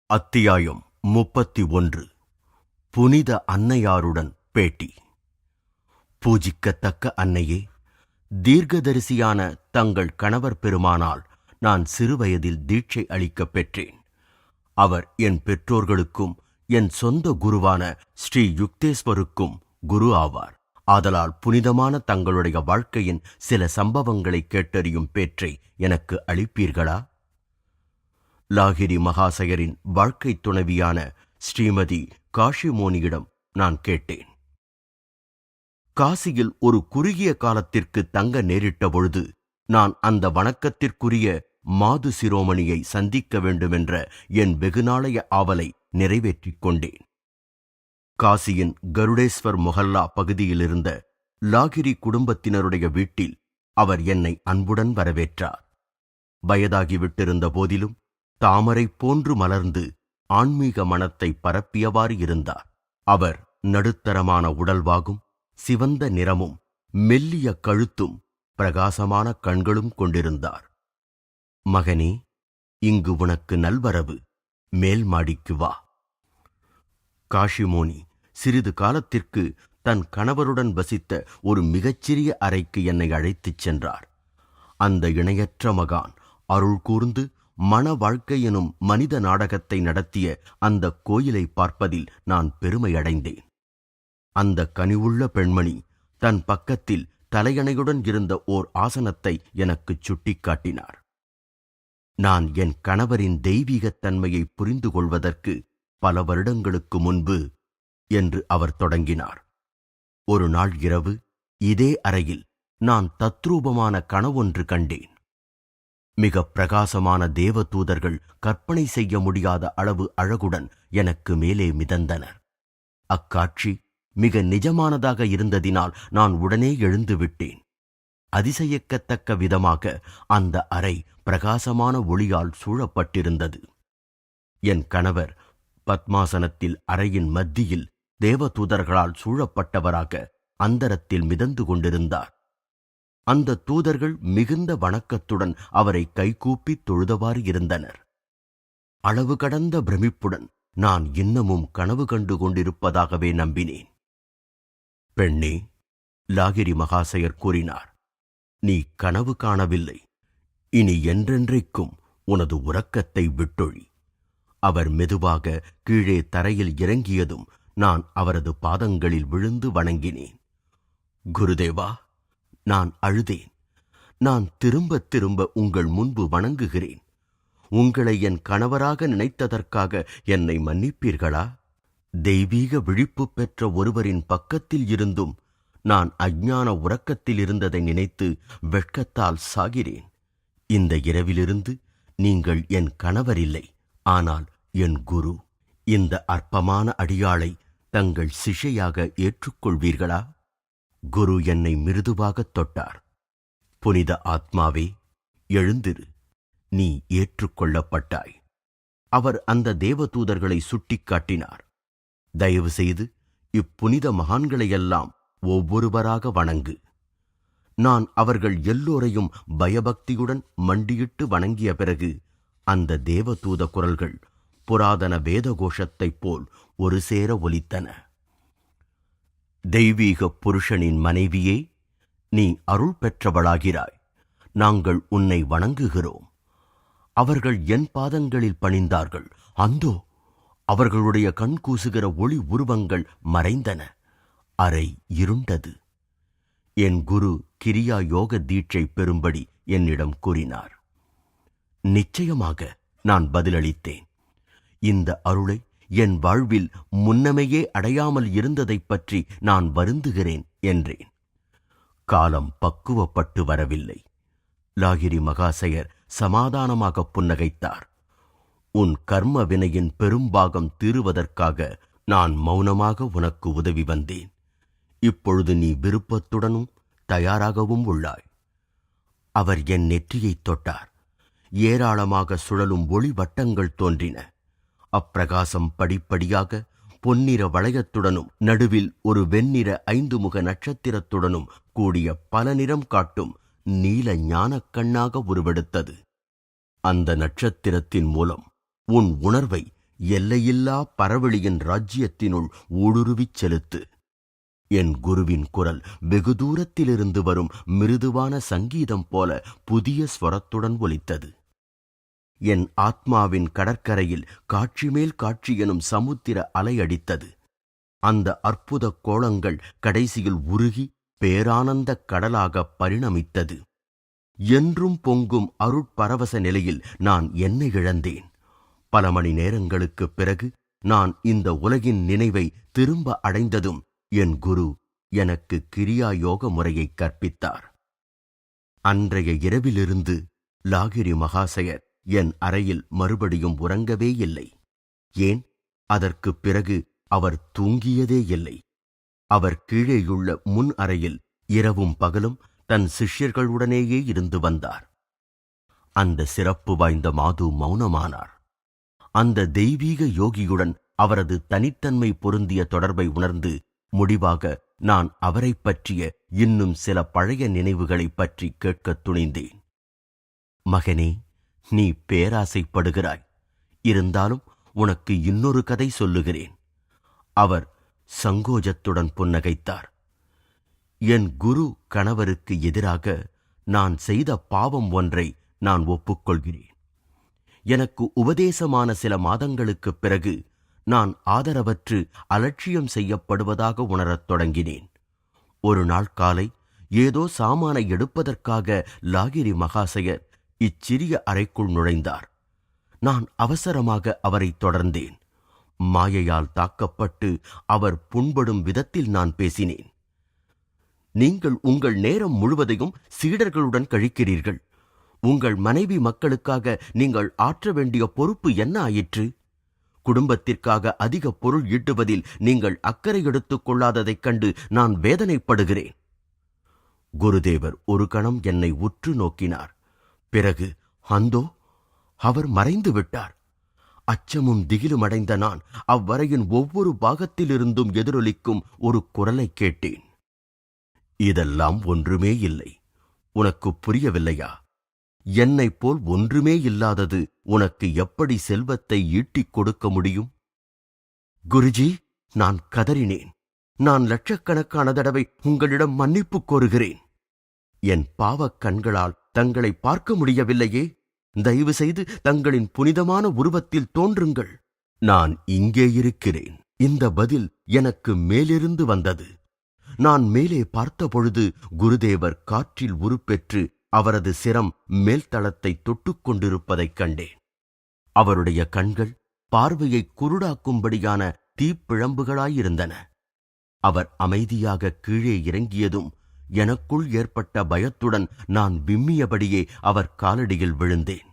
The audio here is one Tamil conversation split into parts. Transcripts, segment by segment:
அத்தியாயம் 31. புனித அன்னையாருடன் பேட்டி. பூஜிக்கத்தக்க அன்னையே, தீர்க்கதரிசியான தங்கள் கணவர் பெருமானால் நான் சிறுவயதில் தீட்சை அளிக்கப் பெற்றேன். அவர் என் பெற்றோர்களுக்கும் என் சொந்த குருவான ஸ்ரீ யுக்தேஸ்வருக்கும் குரு ஆவார். ஆதலால் புனிதமான தங்களுடைய வாழ்க்கையின் சில சம்பவங்களை கேட்டறியும் பேற்றை எனக்கு அளிப்பீர்களா? லாகிரி மகாசயரின் வாழ்க்கை துணைவியான ஸ்ரீமதி காஷிமோனியிடம் நான் கேட்டேன். காசியில் ஒரு குறுகிய காலத்திற்கு தங்க நேரிட்ட பொழுது நான் அந்த வணக்கத்திற்குரிய மாது சிரோமணியை சந்திக்க வேண்டுமென்ற என் வெகுநாளைய ஆவலை நிறைவேற்றிக் கொண்டேன். காசியின் கருடேஸ்வர் மொஹல்லா பகுதியிலிருந்த லாகிரி குடும்பத்தினருடைய வீட்டில் அவர் என்னை அன்புடன் வரவேற்றார். வயதாகிவிட்டிருந்த போதிலும் தாமரை போன்று மலர்ந்து ஆன்மீக மனத்தை பரப்பியவாறு இருந்தார். அவர் நடுத்தரமான உடல்வாகும், சிவந்த நிறமும், மெல்லிய கழுத்தும், பிரகாசமான கண்களும் கொண்டிருந்தார். மகனே, இங்கு உனக்கு நல்வரவு, மேல் மாடிக்கு வா. காஷிமோனி சிறிது காலத்திற்கு தன் கணவருடன் வசித்த ஒரு மிகச்சிறிய அறைக்கு என்னை அழைத்துச் சென்றார். அந்த இணையற்ற மகான் அருள் கூர்ந்து மன வாழ்க்கை எனும் மனித நாடகத்தை நடத்திய அந்த கோயிலை பார்ப்பதில் நான் பெருமையடைந்தேன். அந்த கனிவுள்ள பெண்மணி தன் பக்கத்தில் தலையணையுடன் இருந்த ஓர் ஆசனத்தை எனக்குச் சுட்டிக்காட்டினார். நான் என் கணவரின் தெய்வீகத்தன்மையை புரிந்து கொள்வதற்கு பல வருடங்களுக்கு முன்பு என்று அவர் தொடங்கினார். ஒரு நாள் இரவு இதே அறையில் நான் தத்ரூபமான கனவொன்று கண்டேன். மிக பிரகாசமான தேவதூதர்கள் கற்பனை செய்ய முடியாத அளவு அழகுடன் எனக்கு மேலே மிதந்தனர். அக்காட்சி மிக நிஜமானதாக இருந்ததினால் நான் உடனே எழுந்துவிட்டேன். அதிசயிக்கத்தக்க விதமாக அந்த அறை பிரகாசமான ஒளியால் சூழப்பட்டிருந்தது. என் கணவர் பத்மாசனத்தில் அறையின் மத்தியில் தேவதூதர்களால் சூழப்பட்டவராக அந்தரத்தில் மிதந்து கொண்டிருந்தார். அந்த தூதர்கள் மிகுந்த வணக்கத்துடன் அவரை கைகூப்பி தொழுதவாறு இருந்தனர். அளவு கடந்த பிரமிப்புடன் நான் இன்னமும் கனவு கண்டு கொண்டிருப்பதாகவே நம்பினேன். பெண்ணே, லாகிரி மகாசயர் கூறினார், நீ கனவு காணவில்லை. இனி என்றென்றைக்கும் உனது உறக்கத்தை விட்டொழி. அவர் மெதுவாக கீழே தரையில் இறங்கியதும் நான் அவரது பாதங்களில் விழுந்து வணங்கினேன். குருதேவா, நான் அழுதேன். நான் திரும்ப திரும்ப உங்கள் முன்பு வணங்குகிறேன். உங்களை என் கணவராக நினைத்ததற்காக என்னை மன்னிப்பீர்களா? தெய்வீக விழிப்பு பெற்ற ஒருவரின் பக்கத்தில் இருந்தும் நான் அஞ்ஞான உறக்கத்தில் இருந்ததை நினைத்து வெட்கத்தால் சாகிறேன். இந்த இரவிலிருந்து நீங்கள் என் கணவரில்லை, ஆனால் என் குரு. இந்த அற்பமான அடியாளை தங்கள் சிஷ்யையாக ஏற்றுக்கொள்வீர்களா? குரு என்னை மிருதுவாகத் தொட்டார். புனித ஆத்மாவே, எழுந்திரு, நீ ஏற்றுக்கொள்ளப்பட்டாய். அவர் அந்த தேவதூதர்களை சுட்டிக்காட்டினார். தயவு செய்து இப்புனித மகான்களையெல்லாம் ஒவ்வொருவராக வணங்கு. நான் அவர்கள் எல்லோரையும் பயபக்தியுடன் மண்டியிட்டு வணங்கிய பிறகு அந்த தேவதூத குரல்கள் புராதன வேத கோஷத்தைப் போல் ஒரு சேர ஒலித்தன. தெய்வீக புருஷனின் மனைவியே, நீ அருள் பெற்றவளாகிறாய். நாங்கள் உன்னை வணங்குகிறோம். அவர்கள் என் பாதங்களில் பணிந்தார்கள். அந்தோ, அவர்களுடைய கண் கூசுகிற ஒளி உருவங்கள் மறைந்தன. அறை இருண்டது. என் குரு கிரியா யோக தீட்சை பெறும்படி என்னிடம் கூறினார். நிச்சயமாக, நான் பதிலளித்தேன். இந்த அருளை என் வாழ்வில் முன்னமையே அடையாமல் இருந்ததைப் பற்றி நான் வருந்துகிறேன் என்றேன். காலம் பக்குவப்பட்டு வரவில்லை. லாகிரி மகாசயர் சமாதானமாக புன்னகைத்தார். உன் கர்ம வினையின் பெரும்பாகம் தீருவதற்காக நான் மௌனமாக உனக்கு உதவி வந்தேன். இப்பொழுது நீ விருப்பத்துடனும் தயாராகவும் உள்ளாய். அவர் என் நெற்றியைத் தொட்டார். ஏராளமாக சுழலும் ஒளி வட்டங்கள் தோன்றின. அப்பிரகாசம் படிப்படியாக பொன்னிற வளையத்துடனும் நடுவில் ஒரு வெண்ணிற 5 முக நட்சத்திரத்துடனும் கூடிய பல நிறம் காட்டும் நீல ஞானக் கண்ணாக உருவெடுத்தது. அந்த நட்சத்திரத்தின் மூலம் உன் உணர்வை எல்லையில்லா பரவெளியின் ராஜ்யத்தினுள் ஊடுருவிச் செலுத்து. என் குருவின் குரல் வெகு தூரத்திலிருந்து வரும் மிருதுவான சங்கீதம் போல புதிய ஸ்வரத்துடன் ஒலித்தது. என் ஆத்மாவின் கடற்கரையில் காட்சி மேல் காட்சி எனும் சமுத்திர அலையடித்தது. அந்த அற்புத கோலங்கள் கடைசியில் உருகி பேரானந்தக் கடலாக பரிணமித்தது. என்றும் பொங்கும் அருட்பரவச நிலையில் நான் என்னை இழந்தேன். பல மணி நேரங்களுக்குப் பிறகு நான் இந்த உலகின் நினைவை திரும்ப அடைந்ததும் என் குரு எனக்கு கிரியா யோக முறையை கற்பித்தார். அன்றைய இரவிலிருந்து லாகிரி மகாசயர் என் அறையில் மறுபடியும் உறங்கவே இல்லை. ஏன், அதற்குப் பிறகு அவர் தூங்கியதே இல்லை. அவர் கீழேயுள்ள முன் அறையில் இரவும் பகலும் தன் சிஷ்யர்களுடனேயே இருந்து வந்தார். அந்த சிறப்பு வாய்ந்த மாது மௌனமானார். அந்த தெய்வீக யோகியுடன் அவரது தனித்தன்மை பொருந்திய தொடர்பை உணர்ந்து முடிவாக நான் அவரைப் பற்றிய இன்னும் சில பழைய நினைவுகளைப் பற்றி கேட்கத் துணிந்தேன். மகனே, நீ பேராசைப்படுகிறாய். இருந்தாலும் உனக்கு இன்னொரு கதை சொல்லுகிறேன். அவர் சங்கோஜத்துடன் புன்னகைத்தார். என் குரு கணவருக்கு எதிராக நான் செய்த பாவம் ஒன்றை நான் ஒப்புக்கொள்கிறேன். எனக்கு உபதேசமான சில மாதங்களுக்குப் பிறகு நான் ஆதரவற்று அலட்சியம் செய்யப்படுவதாக உணரத் தொடங்கினேன். ஒரு நாள் காலை ஏதோ சாமானை எடுப்பதற்காக லாகிரி மகாசயர் இச்சிறிய அறைக்குள் நுழைந்தார். நான் அவசரமாக அவரை தொடர்ந்தேன். மாயையால் தாக்கப்பட்டு அவர் புண்படும் விதத்தில் நான் பேசினேன். நீங்கள் உங்கள் நேரம் முழுவதையும் சீடர்களுடன் கழிக்கிறீர்கள். உங்கள் மனைவி மக்களுக்காக நீங்கள் ஆற்ற வேண்டிய பொறுப்பு என்ன ஆயிற்று? குடும்பத்திற்காக அதிக பொருள் ஈட்டுவதில் நீங்கள் அக்கறை எடுத்துக் கொள்ளாததைக் கண்டு நான் வேதனைப்படுகிறேன். குருதேவர் ஒரு கணம் என்னை உற்று நோக்கினார். பிறகு அந்தோ, அவர் மறைந்து விட்டார். அச்சமும் திகிலும் அடைந்த நான் அவ்வறையின் ஒவ்வொரு பாகத்திலிருந்தும் எதிரொலிக்கும் ஒரு குரலை கேட்டேன். இதெல்லாம் ஒன்றுமே இல்லை. உனக்கு புரியவில்லையா? என்னைப் போல் ஒன்றுமே இல்லாதது உனக்கு எப்படி செல்வத்தை ஈட்டிக் கொடுக்க முடியும்? குருஜி, நான் கதறினேன். நான் லட்சக்கணக்கான தடவை உங்களிடம் மன்னிப்பு கோருகிறேன். என் பாவக் கண்களால் தங்களை பார்க்க முடியவில்லையே. தயவு செய்து தங்களின் புனிதமான உருவத்தில் தோன்றுங்கள். நான் இங்கே இருக்கிறேன். இந்த பதில் எனக்கு மேலிருந்து வந்தது. நான் மேலே பார்த்தபொழுது குருதேவர் காற்றில் உருப்பெற்று அவரது சிரம் மேல்தளத்தை தொட்டுக் கொண்டிருப்பதைக் கண்டேன். அவருடைய கண்கள் பார்வையை குருடாக்கும்படியான தீப்பிழம்புகளாயிருந்தன. அவர் அமைதியாக கீழே இறங்கியதும் எனக்குள் ஏற்பட்ட பயத்துடன் நான் விம்மியபடியே அவர் காலடியில் விழுந்தேன்.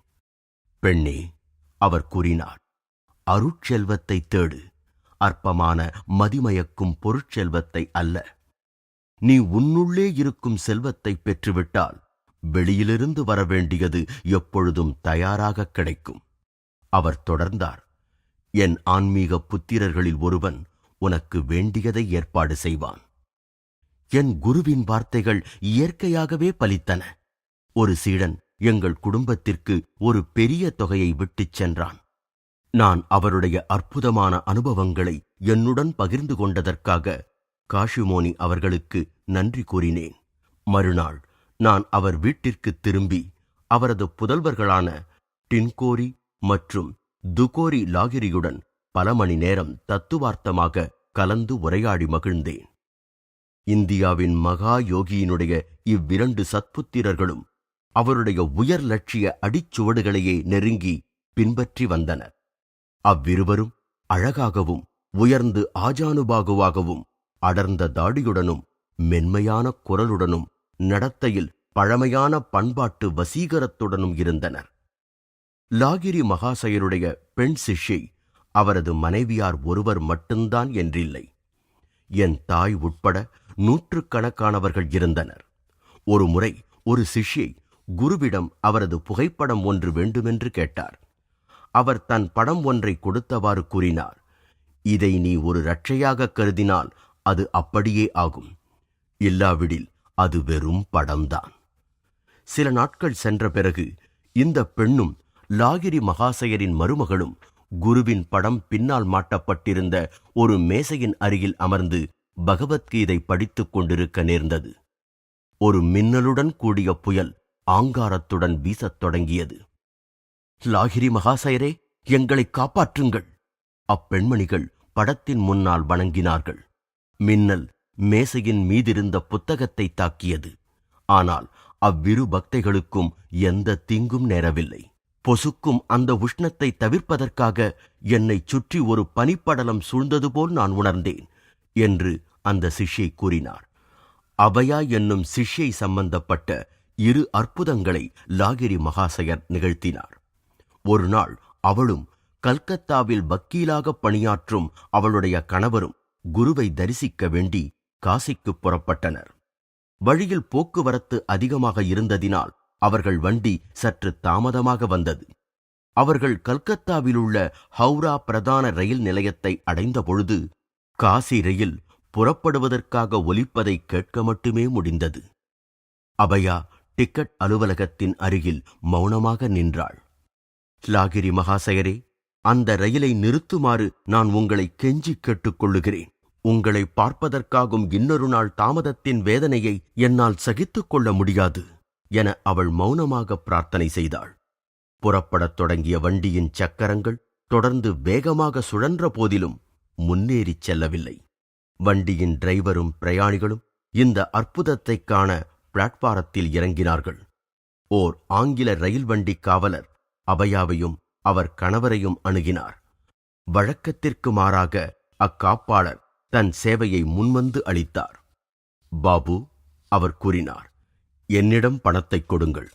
பெண்ணே, அவர் கூறினார், அருட்செல்வத்தை தேடு, அற்பமான மதிமயக்கும் பொருட்செல்வத்தை அல்ல. நீ உன்னுள்ளே இருக்கும் செல்வத்தை பெற்றுவிட்டால் வெளியிலிருந்து வரவேண்டியது எப்பொழுதும் தயாராக கிடைக்கும். அவர் தொடர்ந்தார், என் ஆன்மீக புத்திரர்களில் ஒருவன் உனக்கு வேண்டியதை ஏற்பாடு செய்வான். என் குருவின் வார்த்தைகள் இயற்கையாகவே பலித்தன. ஒரு சீடன் எங்கள் குடும்பத்திற்கு ஒரு பெரிய தொகையை விட்டுச் சென்றான். நான் அவருடைய அற்புதமான அனுபவங்களை என்னுடன் பகிர்ந்து கொண்டதற்காக காஷிமோனி அவர்களுக்கு நன்றி கூறினேன். மறுநாள் நான் அவர் வீட்டிற்கு திரும்பி அவரது புதல்வர்களான டின்கோரி மற்றும் துகோரி லாகிரியுடன் பல மணி நேரம் தத்துவார்த்தமாக கலந்து உரையாடி மகிழ்ந்தேன். இந்தியாவின் மகா யோகியினுடைய இவ்விரண்டு சத்புத்திரர்களும் அவருடைய உயர் லட்சிய அடிச்சுவடுகளையே நெருங்கி பின்பற்றி வந்தனர். அவ்விருவரும் அழகாகவும் உயர்ந்து ஆஜானுபாகுவாகவும் அடர்ந்த தாடியுடனும் மென்மையான குரலுடனும் நடத்தையில் பழமையான பண்பாட்டு வசீகரத்துடனும் இருந்தனர். லாகிரி மகாசயருடைய பெண் சிஷ்யை அவரது மனைவியார் ஒருவர் மட்டும்தான் என்றில்லை. என் தாய் உட்பட நூற்றுக்கணக்கானவர்கள் இருந்தனர். ஒரு முறை ஒரு சிஷ்யை குருவிடம் அவரது புகைப்படம் ஒன்று வேண்டுமென்று கேட்டார். அவர் தன் படம் ஒன்றை கொடுத்தவாறு கூறினார், இதை நீ ஒரு ரட்சையாக கருதினால் அது அப்படியே ஆகும், இல்லாவிடில் அது வெறும் படம்தான். சில நாட்கள் சென்ற பிறகு இந்த பெண்ணும் லாகிரி மகாசயரின் மருமகளும் குருவின் படம் பின்னால் மாட்டப்பட்டிருந்த ஒரு மேசையின் அருகில் அமர்ந்து பகவத்கீதை படித்துக் கொண்டிருக்க நேர்ந்தது. ஒரு மின்னலுடன் கூடிய புயல் ஆங்காரத்துடன் வீசத் தொடங்கியது. லாகிரி மகாசயரே, எங்களை காப்பாற்றுங்கள்! அப்பெண்மணிகள் படத்தின் முன்னால் வணங்கினார்கள். மின்னல் மேசையின் மீதிருந்த புத்தகத்தை தாக்கியது. ஆனால் அவ்விரு பக்தைகளுக்கும் எந்த தீங்கும் நேரவில்லை. பொசுக்கும் அந்த உஷ்ணத்தை தவிர்ப்பதற்காக என்னை சுற்றி ஒரு பனிப்படலம் சூழ்ந்தது போல் நான் உணர்ந்தேன் என்று அந்த சிஷ்யை கூறினார். அபயா என்னும் சிஷ்யை சம்பந்தப்பட்ட 2 அற்புதங்களை லாகிரி மகாசயர் நிகழ்த்தினார். ஒரு நாள் அவளும் கல்கத்தாவில் வக்கீலாக பணியாற்றும் அவளுடைய கணவரும் குருவை தரிசிக்க வேண்டி காசிக்கு புறப்பட்டனர். வழியில் போக்குவரத்து அதிகமாக இருந்ததினால் அவர்கள் வண்டி சற்று தாமதமாக வந்தது. அவர்கள் கல்கத்தாவிலுள்ள ஹவுரா பிரதான ரயில் நிலையத்தை அடைந்த பொழுது காசி ரயில் புறப்படுவதற்காக ஒலிப்பதை கேட்க மட்டுமே முடிந்தது. அபயா டிக்கெட் அலுவலகத்தின் அருகில் மௌனமாக நின்றாள். லாகிரி மகாசயரே, அந்த ரயிலை நிறுத்துமாறு நான் உங்களை கெஞ்சி கேட்டுக்கொள்ளுகிறேன். உங்களை பார்ப்பதற்காகும் இன்னொரு நாள் தாமதத்தின் வேதனையை என்னால் சகித்துக் கொள்ள முடியாது என அவள் மௌனமாக பிரார்த்தனை செய்தாள். புறப்படத் தொடங்கிய வண்டியின் சக்கரங்கள் தொடர்ந்து வேகமாக சுழன்ற போதிலும் முன்னேறிச் செல்லவில்லை. வண்டியின் டிரைவரும் பிரயாணிகளும் இந்த அற்புதத்தைக் காண பிளாட்பாரத்தில் இறங்கினார்கள். ஓர் ஆங்கில ரயில் வண்டி காவலர் அபயாவையும் அவர் கணவரையும் அணுகினார். வழக்கத்திற்கு மாறாக அக்காப்பாளர் தன் சேவையை முன்வந்து அளித்தார். பாபு, அவர் கூறினார், என்னிடம் பணத்தை கொடுங்கள்.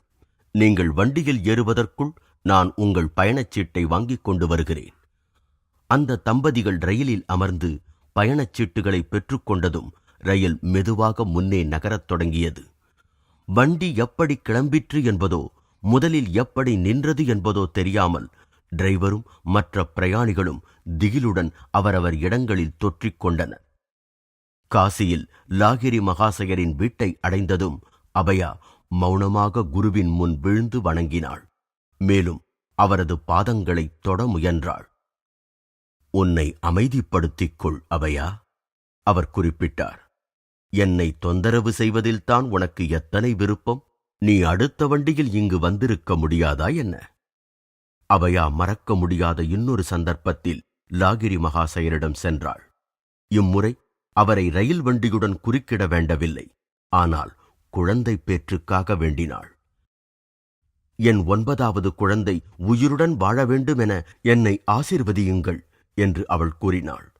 நீங்கள் வண்டியில் ஏறுவதற்குள் நான் உங்கள் பயணச்சீட்டை வாங்கிக் கொண்டு வருகிறேன். அந்த தம்பதிகள் ரயிலில் அமர்ந்து பயணச்சீட்டுகளை பெற்றுக்கொண்டதும் ரயில் மெதுவாக முன்னே நகரத் தொடங்கியது. வண்டி எப்படி கிளம்பிற்று என்பதோ முதலில் எப்படி நின்றது என்பதோ தெரியாமல் டிரைவரும் மற்ற பிரயாணிகளும் திகிலுடன் அவரவர் இடங்களில் தொற்றிக் கொண்டனர். காசியில் லாகிரி மகாசயரின் வீட்டை அடைந்ததும் அபயா மௌனமாக குருவின் முன் விழுந்து வணங்கினாள். மேலும் அவரது பாதங்களை தொட முயன்றாள். உன்னை அமைதிப்படுத்திக் கொள் அபயா, அவர் குறிப்பிட்டார். என்னை தொந்தரவு செய்வதில்தான் உனக்கு எத்தனை விருப்பம். நீ அடுத்த வண்டியில் இங்கு வந்திருக்க முடியாதா என்ன? அபயா மறக்க முடியாத இன்னொரு சந்தர்ப்பத்தில் லாகிரி மகாசயரிடம் சென்றாள். இம்முறை அவரை ரயில் வண்டியுடன் குறுக்கிட வேண்டவில்லை. ஆனால் குழந்தை பேற்றுக்காக வேண்டினாள். என் 9வது குழந்தை உயிருடன் வாழ வேண்டுமென என்னை ஆசீர்வதியுங்கள் என்று அவள் கூறினாள்.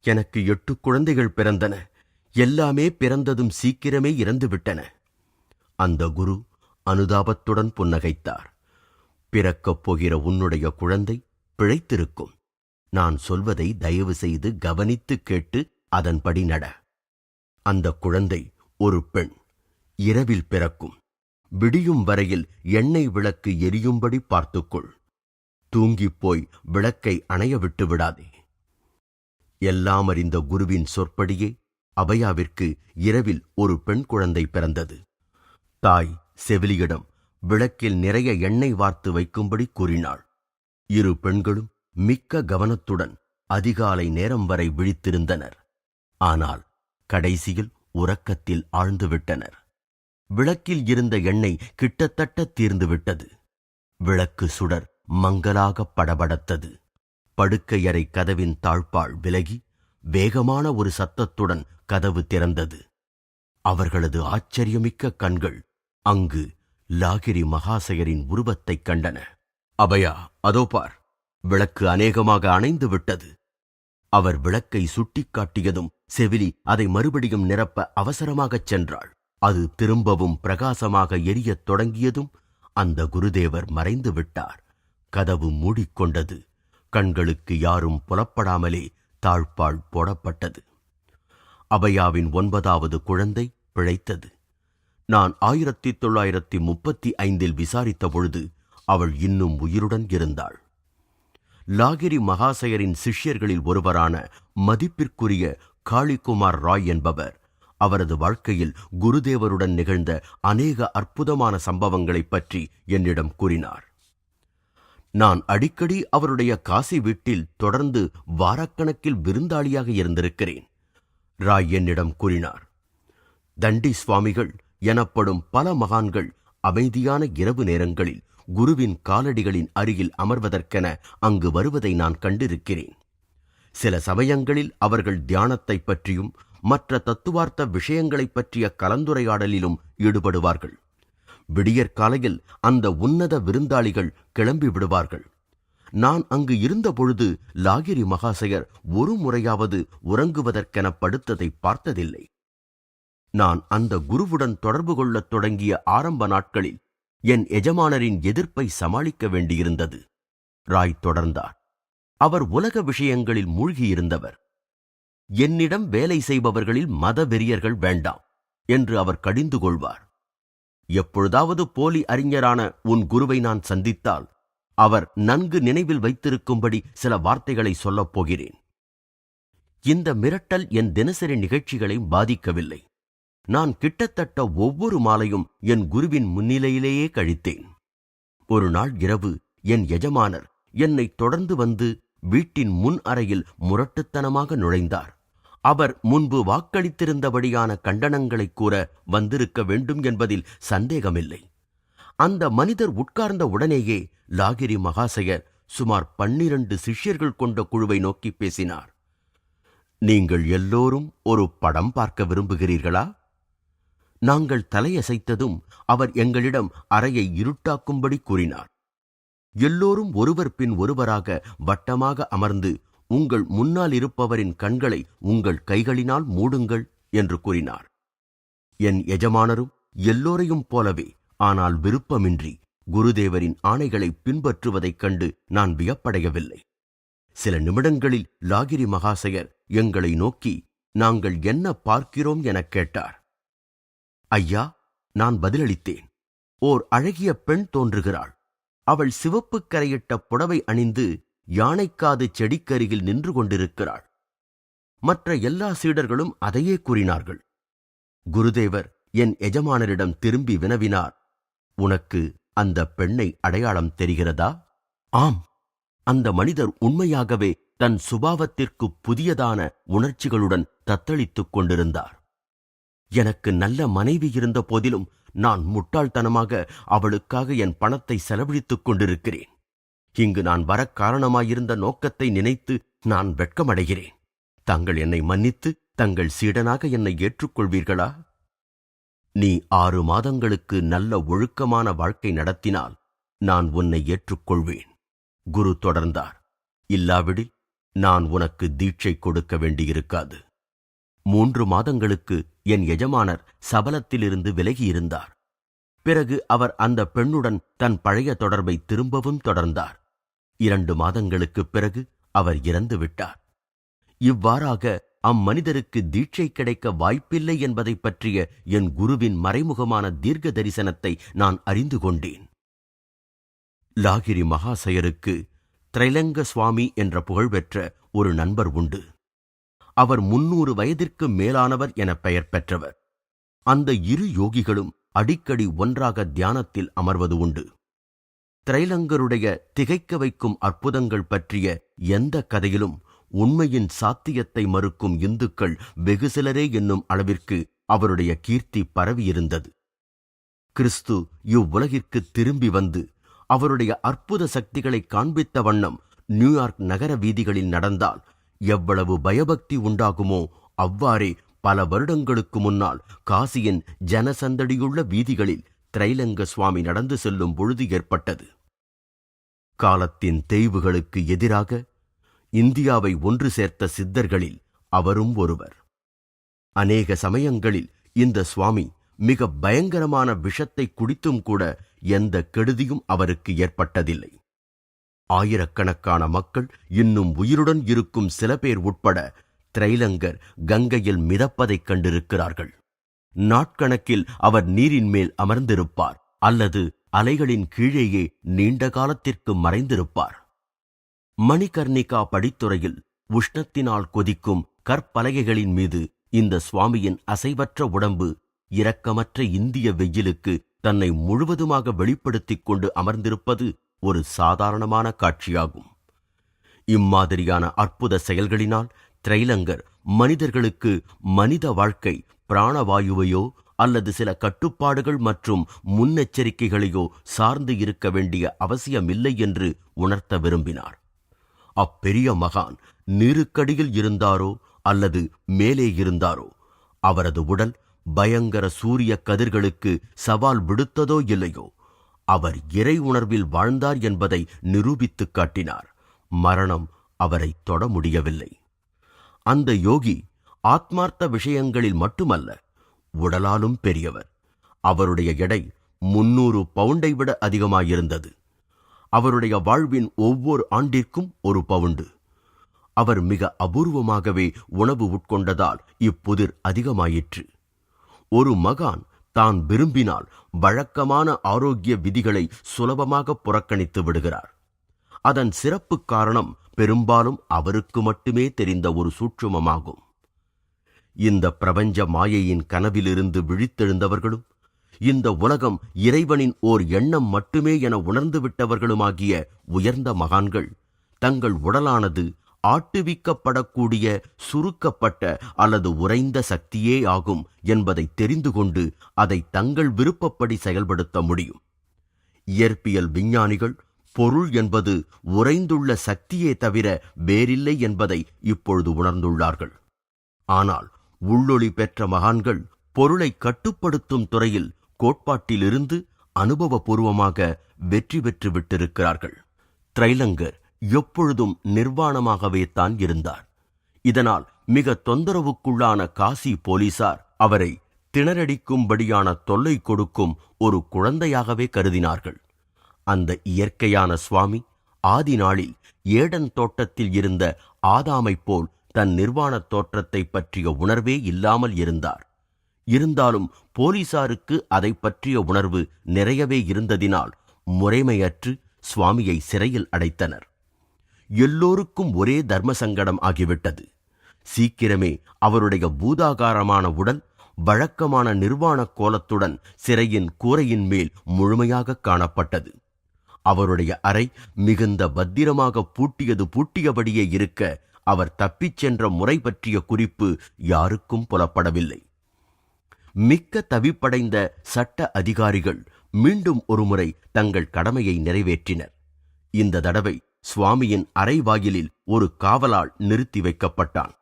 எனக்கு 8 குழந்தைகள் பிறந்தன. எல்லாமே பிறந்ததும் சீக்கிரமே இறந்துவிட்டன. அந்த குரு அனுதாபத்துடன் புன்னகைத்தார். பிறக்கப் போகிற உன்னுடைய குழந்தை பிழைத்திருக்கும். நான் சொல்வதை தயவு செய்து கவனித்து கேட்டு அதன்படி நட. அந்த குழந்தை ஒரு பெண். இரவில் பிறக்கும். விடியும் வரையில் எண்ணெய் விளக்கு எரியும்படி பார்த்துக்கொள். தூங்கிப்போய் விளக்கை அணைய விட்டு விடாதே. எல்லாம் அறிந்த குருவின் சொற்படியே அபயாவிற்கு இரவில் ஒரு பெண் குழந்தை பிறந்தது. தாய் செவிலியிடம் விளக்கில் நிறைய எண்ணெய் வார்த்து வைக்கும்படி கூறினாள். 2 பெண்களும் மிக்க கவனத்துடன் அதிகாலை நேரம் வரை விழித்திருந்தனர். ஆனால் கடைசியில் உறக்கத்தில் ஆழ்ந்துவிட்டனர். விளக்கில் இருந்த எண்ணெய் கிட்டத்தட்ட தீர்ந்துவிட்டது. விளக்கு சுடர் மங்கலாக படபடத்தது. படுக்கையறை கதவின் தாழ்பாள் விலகி வேகமான ஒரு சத்தத்துடன் கதவு திறந்தது. அவர்களது ஆச்சரியமிக்க கண்கள் அங்கு லாகிரி மகாசயரின் உருவத்தைக் கண்டன. அபயா, அதோ பார், விளக்கு அநேகமாக அணைந்து விட்டது. அவர் விளக்கை சுட்டிக்காட்டியதும் செவிலி அதை மறுபடியும் நிரப்ப அவசரமாகச் சென்றாள். அது திரும்பவும் பிரகாசமாக எரியத் தொடங்கியதும் அந்த குருதேவர் மறைந்து விட்டார். கதவு மூடிக்கொண்டது. கண்களுக்கு யாரும் புலப்படாமலே தாழ்பாள் போடப்பட்டது. அபயாவின் 9வது குழந்தை பிழைத்தது. நான் 1935 விசாரித்த பொழுது அவள் இன்னும் உயிருடன் இருந்தாள். லாகிரி மகாசயரின் சிஷ்யர்களில் ஒருவரான மதிப்பிற்குரிய காளிகுமார் ராய் என்பவர் அவரது வாழ்க்கையில் குருதேவருடன் நிகழ்ந்த அநேக அற்புதமான சம்பவங்களைப் பற்றி என்னிடம் கூறினார். நான் அடிக்கடி அவருடைய காசி வீட்டில் தொடர்ந்து வாரக்கணக்கில் விருந்தாளியாக இருந்திருக்கிறேன். ராய் என்னிடம் கூறினார். தண்டி சுவாமிகள் எனப்படும் பல மகான்கள் அமைதியான இரவு நேரங்களில் குருவின் காலடிகளின் அருகில் அமர்வதற்கென அங்கு வருவதை நான் கண்டிருக்கிறேன். சில சமயங்களில் அவர்கள் தியானத்தை பற்றியும் மற்ற தத்துவார்த்த விஷயங்களைப் பற்றிய கலந்துரையாடலிலும் ஈடுபடுவார்கள். விடியற்காலையில் அந்த உன்னத விருந்தாளிகள் கிளம்பி விடுவார்கள். நான் அங்கு இருந்தபொழுது லாகிரி மகாசயர் ஒரு முறையாவது உறங்குவதற்கென படுத்ததை பார்த்ததில்லை. நான் அந்த குருவுடன் தொடர்பு கொள்ளத் தொடங்கிய ஆரம்ப நாட்களில் என் எஜமானரின் எதிர்ப்பை சமாளிக்க வேண்டியிருந்தது. ராய் தொடர்ந்தார். அவர் உலக விஷயங்களில் மூழ்கியிருந்தவர். என்னிடம் வேலை செய்பவர்களில் மத வெறியர்கள் வேண்டாம் என்று அவர் கடிந்து கொள்வார். எப்பொழுதாவது போலி அறிஞரான உன் குருவை நான் சந்தித்தால் அவர் நன்கு நினைவில் வைத்திருக்கும்படி சில வார்த்தைகளை சொல்லப் போகிறேன். இந்த மிரட்டல் என் தினசரி நிகழ்ச்சிகளை பாதிக்கவில்லை. நான் கிட்டத்தட்ட ஒவ்வொரு மாலையும் என் குருவின் முன்னிலையிலேயே கழித்தேன். ஒரு நாள் இரவு என் எஜமானர் என்னை தொடர்ந்து வந்து வீட்டின் முன் அறையில் முரட்டுத்தனமாக நுழைந்தார். அவர் முன்பு வாக்களித்திருந்தபடியான கண்டனங்களை கூற வந்திருக்க வேண்டும் என்பதில் சந்தேகமில்லை. அந்த மனிதர் உட்கார்ந்த உடனேயே லாகிரி மகாசயர் சுமார் 12 சிஷ்யர்கள் கொண்ட குழுவை நோக்கி பேசினார். நீங்கள் எல்லோரும் ஒரு படம் பார்க்க விரும்புகிறீர்களா? நாங்கள் தலையசைத்ததும் அவர் எங்களிடம் அறையை இருட்டாக்கும்படி கூறினார். எல்லோரும் ஒருவர் பின் ஒருவராக வட்டமாக அமர்ந்து உங்கள் முன்னால் இருப்பவரின் கண்களை உங்கள் கைகளினால் மூடுங்கள் என்று கூறினார். என் எஜமானரும் எல்லோரையும் போலவே, ஆனால் விருப்பமின்றி குருதேவரின் ஆணைகளை பின்பற்றுவதைக் கண்டு நான் வியப்படையவில்லை. சில நிமிடங்களில் லாகிரி மகாசயர் எங்களை நோக்கி நாங்கள் என்ன பார்க்கிறோம் எனக் கேட்டார். ஐயா, நான் பதிலளித்தேன். ஓர் அழகிய பெண் தோன்றுகிறாள். அவள் சிவப்பு கரையிட்ட புடவை அணிந்து யானைக்காது செடிக்கருகில் நின்று கொண்டிருக்கிறாள். மற்ற எல்லா சீடர்களும் அதையே கூறினார்கள். குருதேவர் என் எஜமானரிடம் திரும்பி வினவினார், உனக்கு அந்த பெண்ணை அடையாளம் தெரிகிறதா? ஆம். அந்த மனிதர் உண்மையாகவே தன் சுபாவத்திற்கு புதியதான உணர்ச்சிகளுடன் தத்தளித்துக் கொண்டிருந்தார். எனக்கு நல்ல மனைவி இருந்த போதிலும் நான் முட்டாள்தனமாக அவளுக்காக என் பணத்தை செலவழித்துக் கொண்டிருக்கிறேன். இங்கு நான் வர காரணமாயிருந்த நோக்கத்தை நினைத்து நான் வெட்கமடைகிறேன். தாங்கள் என்னை மன்னித்து தங்கள் சீடனாக என்னை ஏற்றுக்கொள்வீர்களா? நீ 6 மாதங்களுக்கு நல்ல ஒழுக்கமான வாழ்க்கை நடத்தினால் நான் உன்னை ஏற்றுக்கொள்வேன். குரு தொடர்ந்தார். இல்லாவிடில் நான் உனக்கு தீட்சை கொடுக்க வேண்டியிருக்காது. 3 மாதங்களுக்கு என் எஜமானர் சபலத்திலிருந்து விலகியிருந்தார். பிறகு அவர் அந்த பெண்ணுடன் தன் பழைய தொடர்பை திரும்பவும் தொடர்ந்தார். 2 மாதங்களுக்குப் பிறகு அவர் இறந்துவிட்டார். இவ்வாறாக அம்மனிதருக்கு தீட்சை கிடைக்க வாய்ப்பில்லை என்பதை பற்றிய என் குருவின் மறைமுகமான தீர்க்க தரிசனத்தை நான் அறிந்து கொண்டேன். லாகிரி மகாசயருக்கு திரைலங்க சுவாமி என்ற புகழ்பெற்ற ஒரு நண்பர் உண்டு. அவர் 300 வயதிற்கு மேலானவர் என பெயர் பெற்றவர். அந்த 2 யோகிகளும் அடிக்கடி ஒன்றாக தியானத்தில் அமர்வது உண்டு. திரைலங்கருடைய திகைக்க வைக்கும் அற்புதங்கள் பற்றிய எந்த கதையிலும் உண்மையின் சாத்தியத்தை மறுக்கும் இந்துக்கள் வெகு சிலரே என்னும் அளவிற்கு அவருடைய கீர்த்தி பரவியிருந்தது. கிறிஸ்து இவ்வுலகிற்கு திரும்பி வந்து அவருடைய அற்புத சக்திகளை காண்பித்த வண்ணம் நியூயார்க் நகர வீதிகளில் நடந்தால் எவ்வளவு பயபக்தி உண்டாகுமோ அவ்வாறே பல வருடங்களுக்கு முன்னால் காசியின் ஜனசந்தடியுள்ள வீதிகளில் திரைலங்க சுவாமி நடந்து செல்லும் பொழுது ஏற்பட்டது. காலத்தின் தேய்வுகளுக்கு எதிராக இந்தியாவை ஒன்று சேர்த்த சித்தர்களில் அவரும் ஒருவர். அநேக சமயங்களில் இந்த சுவாமி மிக பயங்கரமான விஷத்தை குடித்தும் கூட எந்த கெடுதியும் அவருக்கு ஏற்பட்டதில்லை. ஆயிரக்கணக்கான மக்கள் இன்னும் உயிருடன் இருக்கும் சில பேர் உட்பட திரைலங்கர் கங்கையில் மிதப்பதைக் கண்டிருக்கிறார்கள். நாட்கணக்கில் அவர் நீரின் மேல் அமர்ந்திருப்பார் அல்லது அலைகளின் கீழேயே நீண்ட காலத்திற்கு மறைந்திருப்பார். மணிகர்ணிகா படித்துறையில் உஷ்ணத்தினால் கொதிக்கும் கற்பலகைகளின் மீது இந்த சுவாமியின் அசைவற்ற உடம்பு இரக்கமற்ற இந்திய வெயிலுக்கு தன்னை முழுவதுமாக வெளிப்படுத்திக் கொண்டு அமர்ந்திருப்பது ஒரு சாதாரணமான காட்சியாகும். இம்மாதிரியான அற்புத செயல்களினால் திரைலங்கர் மனிதர்களுக்கு மனித வாழ்க்கை பிராணவாயுவையோ அல்லது சில கட்டுப்பாடுகள் மற்றும் முன்னெச்சரிக்கைகளையோ சார்ந்து இருக்க வேண்டிய அவசியமில்லை என்று உணர்த்த விரும்பினார். அப்பெரிய மகான் நீருக்கடியில் இருந்தாரோ அல்லது மேலே இருந்தாரோ, அவரது உடல் பயங்கர சூரிய கதிர்களுக்கு சவால் விடுத்ததோ இல்லையோ, அவர் இறை உணர்வில் வாழ்ந்தார் என்பதை நிரூபித்துக் காட்டினார். மரணம் அவரை தொட முடியவில்லை. அந்த யோகி ஆத்மார்த்த விஷயங்களில் மட்டுமல்ல, உடலாலும் பெரியவர். அவருடைய எடை 300 பவுண்டை விட அதிகமாயிருந்தது. அவருடைய வாழ்வின் ஒவ்வொரு ஆண்டிற்கும் 1 பவுண்டு. அவர் மிக அபூர்வமாகவே உணவு உட்கொண்டதால் இப்புதிர் அதிகமாயிற்று. ஒரு மகான் தான் விரும்பினால் வழக்கமான ஆரோக்கிய விதிகளை சுலபமாக புறக்கணித்து விடுகிறார். அதன் சிறப்பு காரணம் பெரும்பாலும் அவருக்கு மட்டுமே தெரிந்த ஒரு சூட்சுமமாகும். இந்த பிரபஞ்ச மாயையின் கனவிலிருந்து விழித்தெழுந்தவர்களும், இந்த உலகம் இறைவனின் ஓர் எண்ணம் மட்டுமே என உணர்ந்துவிட்டவர்களுமாகிய உயர்ந்த மகான்கள் தங்கள் உடலானது ஆட்டுவிக்கப்படக்கூடிய சுருக்கப்பட்ட அல்லது உறைந்த சக்தியே ஆகும் என்பதை தெரிந்து கொண்டு அதை தங்கள் விருப்பப்படி செயல்படுத்த முடியும். இயற்பியல் விஞ்ஞானிகள் பொருள் என்பது உறைந்துள்ள சக்தியே தவிர வேறில்லை என்பதை இப்பொழுது உணர்ந்துள்ளார்கள். ஆனால் உள்ளொளி பெற்ற மகான்கள் பொருளை கட்டுப்படுத்தும் துறையில் கோட்பாட்டிலிருந்து அனுபவபூர்வமாக வெற்றி பெற்று விட்டிருக்கிறார்கள். திரைலங்கர் எப்பொழுதும் நிர்வாணமாகவே தான் இருந்தார். இதனால் மிக தொந்தரவுக்குள்ளான காசி போலீசார் அவரை திணறடிக்கும்படியான தொல்லை கொடுக்கும் ஒரு குழந்தையாகவே கருதினார்கள். அந்த இயற்கையான சுவாமி ஆதி நாளில் ஏடன் தோட்டத்தில் இருந்த ஆதாமைப் போல் தன் நிர்வாண தோற்றத்தை பற்றிய உணர்வே இல்லாமல் இருந்தார். இருந்தாலும் போலீசாருக்கு அதை பற்றிய உணர்வு நிறையவே இருந்ததினால் முறைமையற்று சுவாமியை சிறையில் அடைத்தனர். எல்லோருக்கும் ஒரே தர்ம சங்கடம் ஆகிவிட்டது. சீக்கிரமே அவருடைய பூதாகாரமான உடல் வழக்கமான நிர்வாண கோலத்துடன் சிறையின் கூரையின் மேல் முழுமையாக காணப்பட்டது. அவருடைய அறை மிகுந்த பத்திரமாக பூட்டியபடியே இருக்க அவர் தப்பிச் சென்ற முறை பற்றிய குறிப்பு யாருக்கும் புலப்படவில்லை. மிக்க தவிப்படைந்த சட்ட அதிகாரிகள் மீண்டும் ஒருமுறை தங்கள் கடமையை நிறைவேற்றினர். இந்த தடவை சுவாமியின் அறை வாயிலில் ஒரு காவலாள் நிறுத்தி வைக்கப்பட்டான்.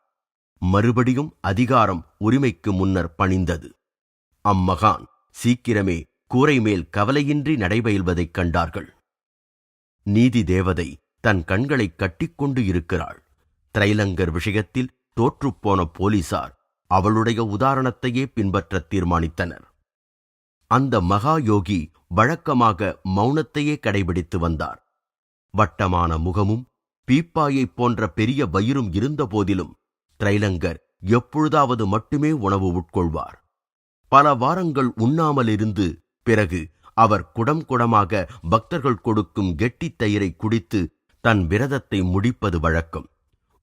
மறுபடியும் அதிகாரம் உரிமைக்கு முன்னர் பணிந்தது. அம்மகான் சீக்கிரமே கூரை மேல் கவலையின்றி நடைபயில்வதைக் கண்டார்கள். நீதி தேவதை தன் கண்களை கட்டிக்கொண்டு இருக்கிறாள். திரைலங்கர் விஷயத்தில் தோற்றுப்போன போலீசார் அவளுடைய உதாரணத்தையே பின்பற்ற தீர்மானித்தனர். அந்த மகா யோகி வழக்கமாக மௌனத்தையே கடைபிடித்து வந்தார். வட்டமான முகமும் பீப்பாயைப் போன்ற பெரிய வயிறும் இருந்த போதிலும் திரைலங்கர் எப்பொழுதாவது மட்டுமே உணவு உட்கொள்வார். பல வாரங்கள் உண்ணாமலிருந்து பிறகு அவர் குடம் குடமாக பக்தர்கள் கொடுக்கும் கெட்டித் தயிரை குடித்து தன் விரதத்தை முடிப்பது வழக்கம்.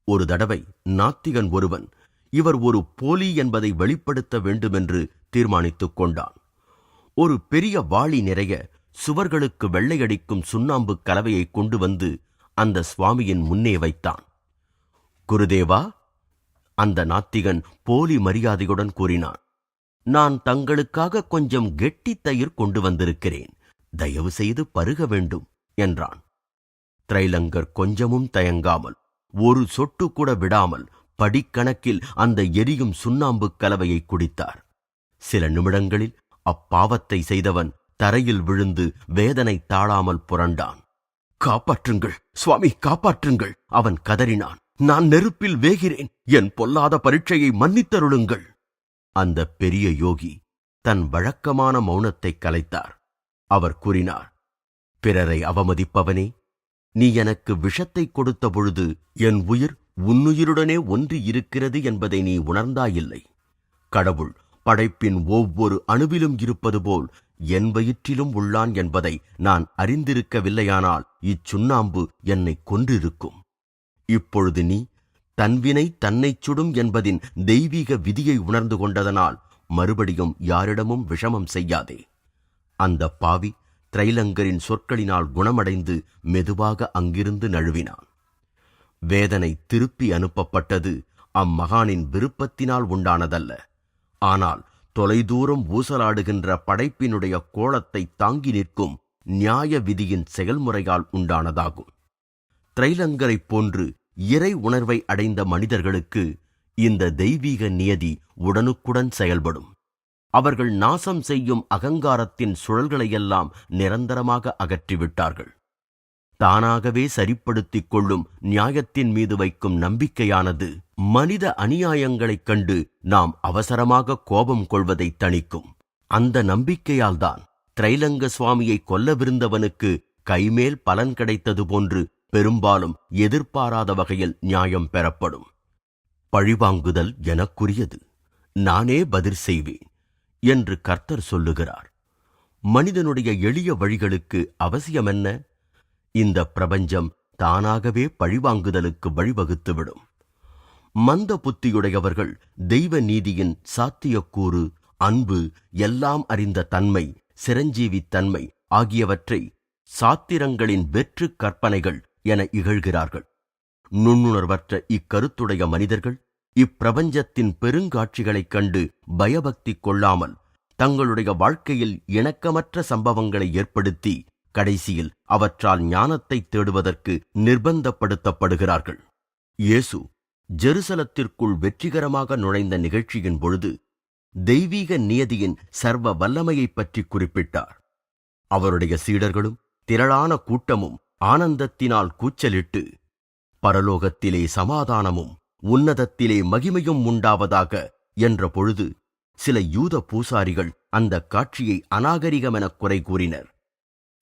ஒரு தடவை நாத்திகன் ஒருவன் இவர் ஒரு போலி என்பதை வெளிப்படுத்த வேண்டுமென்று தீர்மானித்துக் கொண்டான். ஒரு பெரிய வாளி நிறைய சுவர்களுக்கு வெள்ளையடிக்கும் சுண்ணாம்பு கலவையை கொண்டு வந்து அந்த சுவாமியின் முன்னே வைத்தான். குருதேவா, அந்த நாத்திகன் போலி மரியாதையுடன் கூறினான், நான் தங்களுக்காக கொஞ்சம் கெட்டித் தயிர் கொண்டு வந்திருக்கிறேன், தயவு செய்து பருக வேண்டும் என்றான். திரைலங்கர் கொஞ்சமும் தயங்காமல் ஒரு சொட்டு கூட விடாமல் படிக்கணக்கில் அந்த எரியும் சுண்ணாம்பு கலவையை குடித்தார். சில நிமிடங்களில் அப்பாவத்தை செய்தவன் தரையில் விழுந்து வேதனை தாழாமல் புரண்டான். காப்பாற்றுங்கள் சுவாமி, காப்பாற்றுங்கள், அவன் கதறினான். நான் நெருப்பில் வேகிறேன், என் பொல்லாத பரீட்சையை மன்னித்தருளுங்கள். அந்த பெரிய யோகி தன் வழக்கமான மௌனத்தை கலைத்தார். அவர் கூறினார், பிறரை அவமதிப்பவனே, நீ எனக்கு விஷத்தை கொடுத்த பொழுது என் உயிர் உன்னுயிருடனே ஒன்றி இருக்கிறது என்பதை நீ உணர்ந்தாயில்லை. கடவுள் படைப்பின் ஒவ்வொரு அணுவிலும் இருப்பது போல் என் வயிற்றிலும் உள்ளான் என்பதை நான் அறிந்திருக்கவில்லையானால் இச்சுண்ணாம்பு என்னை கொன்றிருக்கும். இப்பொழுது நீ தன்வினை தன்னைச் சுடும் என்பதின் தெய்வீக விதியை உணர்ந்து கொண்டதனால் மறுபடியும் யாரிடமும் விஷமம் செய்யாதே. அந்த பாவி திரைலங்கரின் சொற்களினால் குணமடைந்து மெதுவாக அங்கிருந்து நழுவினான். வேதனை திருப்பி அனுப்பப்பட்டது அம்மகானின் விருப்பத்தினால் உண்டானதல்ல, ஆனால் தொலைதூரம் ஊசலாடுகின்ற படைப்பினுடைய கோலத்தை தாங்கி நிற்கும் நியாய விதியின் செயல்முறையால் உண்டானதாகும். திரைலங்கரைப் போன்று இறை உணர்வை அடைந்த மனிதர்களுக்கு இந்த தெய்வீக நியதி உடனுக்குடன் செயல்படும். அவர்கள் நாசம் செய்யும் அகங்காரத்தின் சுழல்களையெல்லாம் நிரந்தரமாக அகற்றிவிட்டார்கள். தானாகவே சரிப்படுத்திக் கொள்ளும் நியாயத்தின் மீது வைக்கும் நம்பிக்கையானது மனித அநியாயங்களைக் கண்டு நாம் அவசரமாக கோபம் கொள்வதை தணிக்கும். அந்த நம்பிக்கையால்தான் திரைலங்க சுவாமியை கொல்லவிருந்தவனுக்கு கைமேல் பலன் கிடைத்தது போன்று பெரும்பாலும் எதிர்பாராத வகையில் நியாயம் பெறப்படும். பழிவாங்குதல் எனக்குரியது, நானே பதில் செய்வேன் என்று கர்த்தர் சொல்லுகிறார். மனிதனுடைய எளிய வழிகளுக்கு அவசியமென்ன? இந்த பிரபஞ்சம் தானாகவே பழிவாங்குதலுக்கு வழிவகுத்துவிடும். மந்த புத்தியுடையவர்கள் தெய்வ நீதியின் சாத்தியக்கூறு, அன்பு, எல்லாம் அறிந்த தன்மை, சிரஞ்சீவித் தன்மை ஆகியவற்றை சாத்திரங்களின் வெற்று கற்பனைகள் என இகழ்கிறார்கள். நுண்ணுணர்வற்ற இக்கருத்துடைய மனிதர்கள் இப்பிரபஞ்சத்தின் பெருங்காட்சிகளைக் கண்டு பயபக்தி கொள்ளாமல் தங்களுடைய வாழ்க்கையில் இணக்கமற்ற சம்பவங்களை ஏற்படுத்தி கடைசியில் அவற்றால் ஞானத்தை தேடுவதற்கு நிர்பந்தப்படுத்தப்படுகிறார்கள். இயேசு ஜெருசலத்திற்குள் வெற்றிகரமாக நுழைந்த நிகழ்ச்சியின் பொழுது தெய்வீக நியதியின் சர்வ வல்லமையைப் பற்றி குறிப்பிட்டார். அவருடைய சீடர்களும் திரளான கூட்டமும் ஆனந்தத்தினால் கூச்சலிட்டு, பரலோகத்திலே சமாதானமும் உன்னதத்திலே மகிமையும் உண்டாவதாக என்ற பொழுது சில யூத பூசாரிகள் அந்த காட்சியை அநாகரிகமெனக் குறை கூறினர்.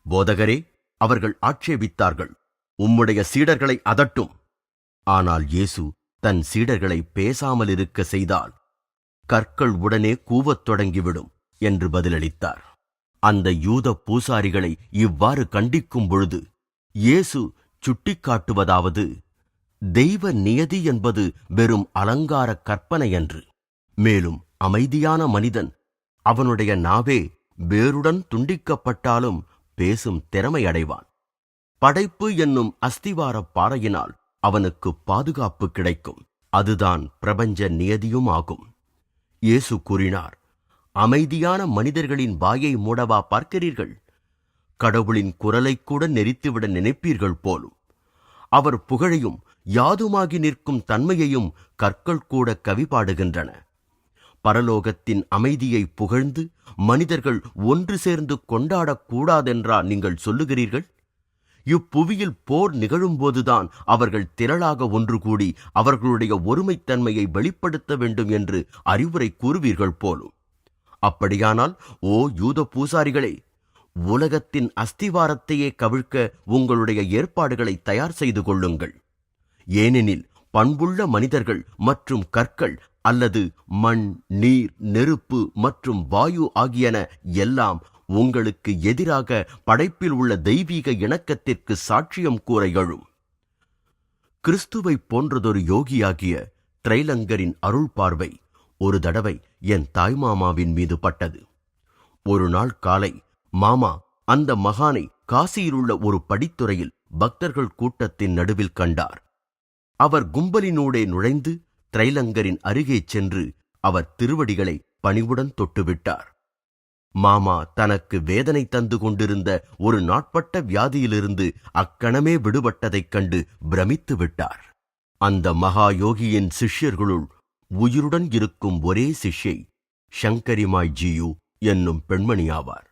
போதகரே, அவர்கள் ஆட்சேபித்தார்கள், உம்முடைய சீடர்களை அதட்டும். ஆனால் இயேசு தன் சீடர்களை பேசாமல் இருக்க செய்தால் கற்கள் உடனே கூவத் தொடங்கிவிடும் என்று பதிலளித்தார். அந்த யூத பூசாரிகளை இவ்வாறு கண்டிக்கும் பொழுது இயேசு சுட்டிக்காட்டுவதாவது, தெய்வ நியதி என்பது வெறும் அலங்கார கற்பனையன்று. மேலும் அமைதியான மனிதன் அவனுடைய நாவே வேருடன் துண்டிக்கப்பட்டாலும் பேசும் திறமை அடைவான். படைப்பு என்னும் அஸ்திவார பாறையினால் அவனுக்கு பாதுகாப்பு கிடைக்கும். அதுதான் பிரபஞ்ச நியதியும் ஆகும். இயேசு கூறினார், அமைதியான மனிதர்களின் வாயை மூடவா பார்க்கிறீர்கள்? கடவுளின் குரலைக் கூட நெரித்துவிட நினைப்பீர்கள் போலும். அவர் புகழையும் யாதுமாகி நிற்கும் தன்மையையும் கற்கள் கூட கவி பாடுகின்றன. பரலோகத்தின் அமைதியை புகழ்ந்து மனிதர்கள் ஒன்று சேர்ந்து கொண்டாடக்கூடாதென்றா நீங்கள் சொல்லுகிறீர்கள்? இப்புவியில் போர் நிகழும்போதுதான் அவர்கள் திரளாக ஒன்று கூடி அவர்களுடைய ஒருமைத்தன்மையை வெளிப்படுத்த வேண்டும் என்று அறிவுரை கூறுவீர்கள் போலும். அப்படியானால், ஓ யூத பூசாரிகளே, உலகத்தின் அஸ்திவாரத்தையே கவிழ்க்க உங்களுடைய ஏற்பாடுகளை தயார் செய்து கொள்ளுங்கள். ஏனெனில் பண்புள்ள மனிதர்கள் மற்றும் கற்கள் அல்லது மண், நீர், நெருப்பு மற்றும் வாயு ஆகியன எல்லாம் உங்களுக்கு எதிராக படைப்பில் உள்ள தெய்வீக இணக்கத்திற்கு சாட்சியம் கூற எழும். கிறிஸ்துவை போன்றதொரு யோகியாகிய திரைலங்கரின் அருள் பார்வை ஒரு தடவை என் தாய்மாமாவின் மீது பட்டது. ஒரு நாள் காலை மாமா அந்த மகானை காசியிலுள்ள ஒரு படித்துறையில் பக்தர்கள் கூட்டத்தின் நடுவில் கண்டார். அவர் கும்பலினூடே நுழைந்து திரைலங்கரின் அருகே சென்று அவர் திருவடிகளை பணிவுடன் தொட்டுவிட்டார். மாமா தனக்கு வேதனை தந்து கொண்டிருந்த ஒரு நாட்பட்ட வியாதியிலிருந்து அக்கணமே விடுபட்டதைக் கண்டு பிரமித்து விட்டார். அந்த மகா யோகியின் சிஷ்யர்களுள் உயிருடன் இருக்கும் ஒரே சிஷ்யை சங்கரிமாய் ஜியு என்னும் பெண்மணியாவார்.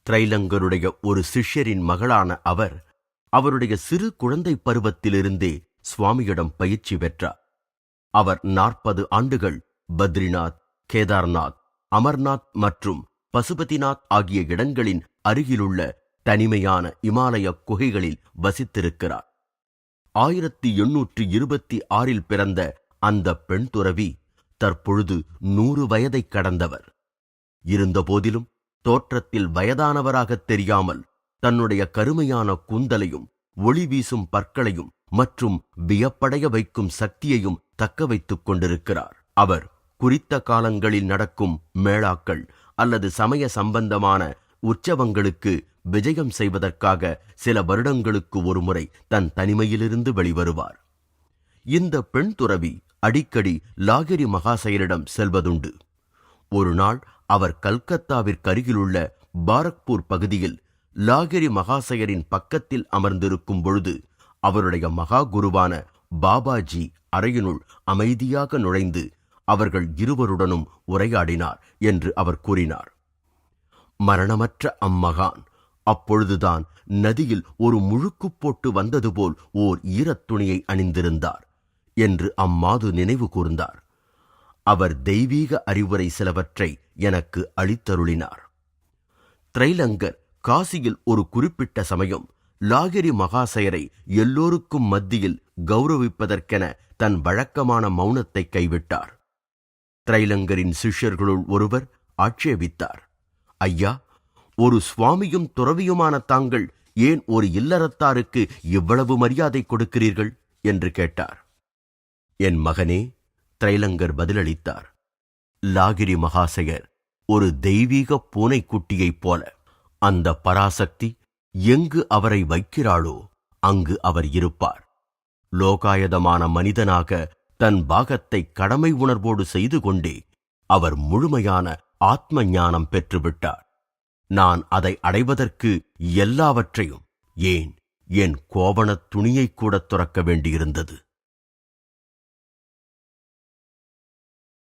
திரைலங்கருடைய ஒரு சிஷ்யரின் மகளான அவர் அவருடைய சிறு குழந்தை பருவத்திலிருந்தே சுவாமியிடம் பயிற்சி பெற்றார். அவர் 40 ஆண்டுகள் பத்ரிநாத், கேதார்நாத், அமர்நாத் மற்றும் பசுபதிநாத் ஆகிய இடங்களின் அருகிலுள்ள தனிமையான இமாலய குகைகளில் வசித்திருக்கிறார். 1826 பிறந்த அந்த பெண் துறவி தற்பொழுது 100 வயதைக் கடந்தவர். இருந்தபோதிலும் தோற்றத்தில் வயதானவராகத் தெரியாமல் தன்னுடைய கருமையான கூந்தலையும் ஒளி வீசும் பற்களையும் மற்றும் வியப்படைய வைக்கும் சக்தியையும் தக்க வைத்துக் கொண்டிருக்கிறார். அவர் குறித்த காலங்களில் நடக்கும் மேளாக்கள் அல்லது சமய சம்பந்தமான உற்சவங்களுக்கு விஜயம் செய்வதற்காக சில வருடங்களுக்கு ஒருமுறை தன் தனிமையிலிருந்து வெளிவருவார். இந்த பெண் துறவி அடிக்கடி லாகிரி மகாசயரிடம் செல்வதுண்டு. ஒரு நாள் அவர் கல்கத்தாவிற்கருகிலுள்ள பாரக்பூர் பகுதியில் லாகிரி மகாசயரின் பக்கத்தில் அமர்ந்திருக்கும் பொழுது அவருடைய மகா குருவான பாபாஜி அறையினுள் அமைதியாக நுழைந்து அவர்கள் இருவருடனும் உரையாடினார் என்று அவர் கூறினார். மரணமற்ற அம்மகான் அப்பொழுதுதான் நதியில் ஒரு முழுக்கு போட்டு வந்தது போல் ஓர் ஈரத் துணியை அணிந்திருந்தார் என்று அம்மாது நினைவு கூர்ந்தார். அவர் தெய்வீக அறிவுரை சிலவற்றை எனக்கு அளித்தருளினார். திரைலங்கர் காசியில் ஒரு குறிப்பிட்ட சமயம் லாகிரி மகாசயரை எல்லோருக்கும் மத்தியில் கௌரவிப்பதற்கென தன் வழக்கமான மௌனத்தை கைவிட்டார். திரைலங்கரின் சிஷ்யர்களுள் ஒருவர் ஆட்சேபித்தார். ஐயா, ஒரு சுவாமியும் துறவியுமான தாங்கள் ஏன் ஒரு இல்லறத்தாருக்கு இவ்வளவு மரியாதை கொடுக்கிறீர்கள் என்று கேட்டார். என் மகனே, திரைலங்கர் பதிலளித்தார், லாகிரி மகாசயர் ஒரு தெய்வீக பூனைக்குட்டியைப் போல. அந்த பராசக்தி எங்கு அவரை வைக்கிறாளோ அங்கு அவர் இருப்பார். லோகாயதமான மனிதனாக தன் பாகத்தை கடமை உணர்வோடு செய்து கொண்டே அவர் முழுமையான ஆத்ம ஞானம் பெற்றுவிட்டார். நான் அதை அடைவதற்கு எல்லாவற்றையும், ஏன் என் கோவணத் துணியைக் கூட துறக்க வேண்டியிருந்தது.